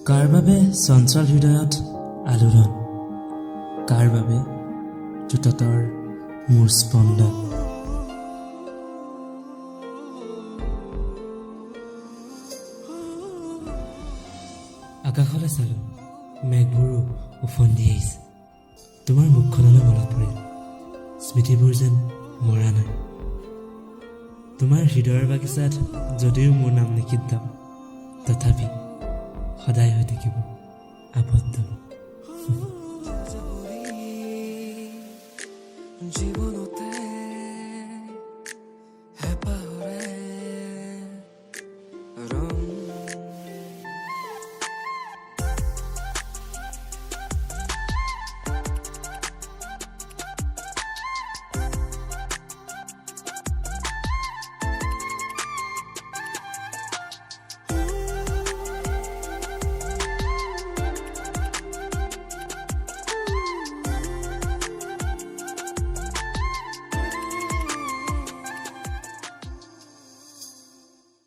কাৰ বাবে চঞ্চল হৃদয়ত আলোড়ন, কাৰ বাবে দ্ৰুততৰ মোৰ স্পন্দন। আকাশলৈ চালো, মেঘবোৰো উফন্দি আহিছে। তোমাৰ মুখখনলৈ মনত পৰিল, স্মৃতিবোৰ যেন মৰা নাই। তোমাৰ হৃদয়ৰ বাগিচাত যদিও মোৰ নাম নিষিদ্ধ, তথাপি সদায় হৈ থাকিব আবদ্ধ। জীৱনতে